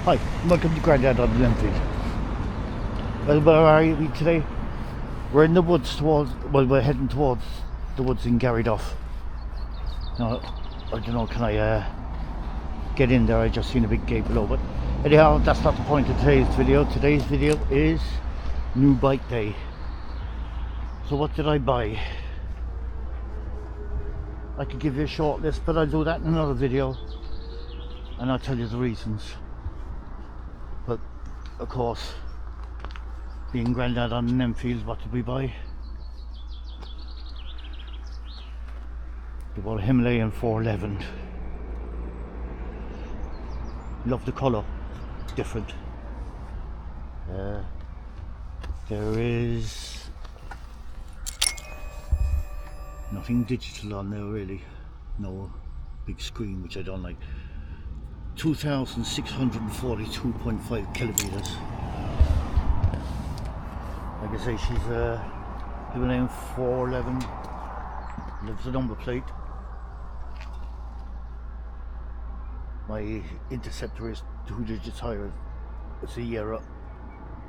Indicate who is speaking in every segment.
Speaker 1: Hi, welcome to Grandad on the Enfield. Well, where are we today? We're in the woods we're heading towards the woods in Garryduff. Now, I don't know, can I get in there? I just seen a big gate below, but anyhow, that's not the point of today's video. Today's video is new bike day. So what did I buy? I could give you a short list, but I'll do that in another video and I'll tell you the reasons. But of course, being Grandad on an Enfield, what did we buy? We bought a Himalayan 411. Love the colour, different. There is nothing digital on there really, no big screen, which I don't like. 2,642.5 kilometers. Like I say, she's a Himalayan 411. There's the number plate. My Interceptor is 2 digits higher. It's a year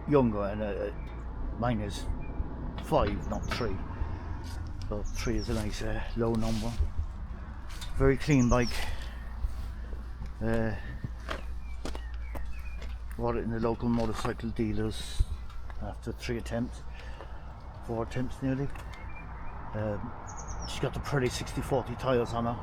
Speaker 1: younger, and mine is 5, not 3. So 3 is a nice low number. Very clean bike. Bought it in the local motorcycle dealers after 4 attempts nearly. She's got the pretty 60/40 tyres on her.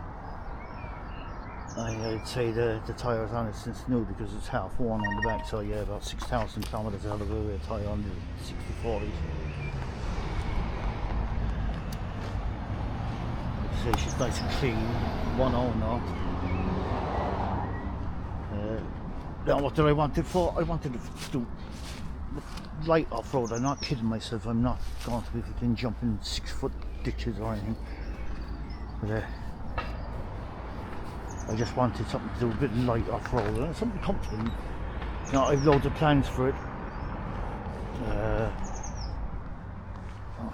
Speaker 1: I'd say the tyres on it since new, because it's half worn on the back, so yeah, about 6,000 kilometers out of a tyre on the 60/40s. I'd say she's nice and clean, one owner. Now what did I want it for? I wanted to do light off-road. I'm not kidding myself. I'm not going to be freaking jumping 6-foot ditches or anything. But I just wanted something to do a bit of light off-road and something comfortable. Now I've loads of plans for it.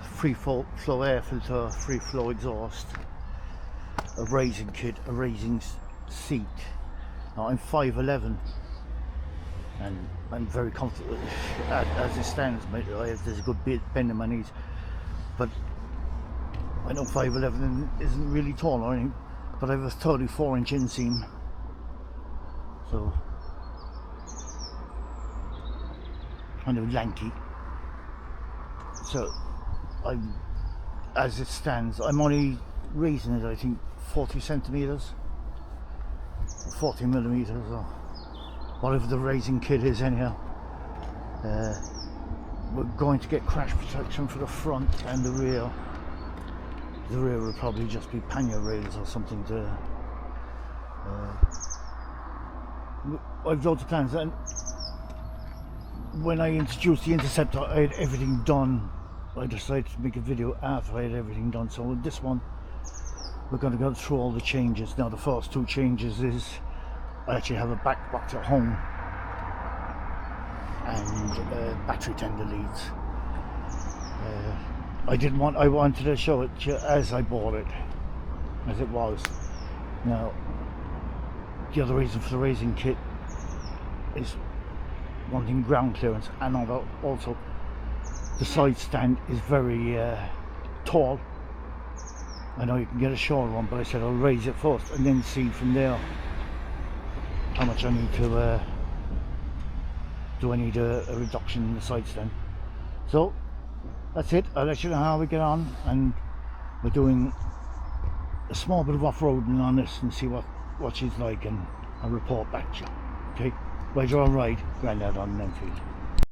Speaker 1: Free flow air filter, free flow exhaust, a raising kit, a raising seat. Now I'm 5'11", and I'm very comfortable as it stands. There's a good bit bend in my knees, but I know 5'11" isn't really tall or anything, but I have a 34-inch inseam, so kind of lanky. So as it stands, I'm only raising it, I think, 40 centimeters. 40 millimeters, or whatever the raising kit is anyhow. We're going to get crash protection for the front and the rear. The rear will probably just be pannier rails or something to I've loads of plans, and when I introduced the Interceptor I had everything done. I decided to make a video after I had everything done, so with this one we're going to go through all the changes. Now the first 2 changes is I actually have a back box at home and battery tender leads. I wanted to show it to you as I bought it, as it was. Now the other reason for the raising kit is wanting ground clearance, and also the side stand is very tall. I know you can get a short one, but I said I'll raise it first and then see from there how much I need to do. I need a reduction in the side stand. So that's it. I'll let you know how we get on, and we're doing a small bit of off-roading on this and see what she's like, and I'll report back to you. Okay? Well, you're alright, Grandad on an Enfield.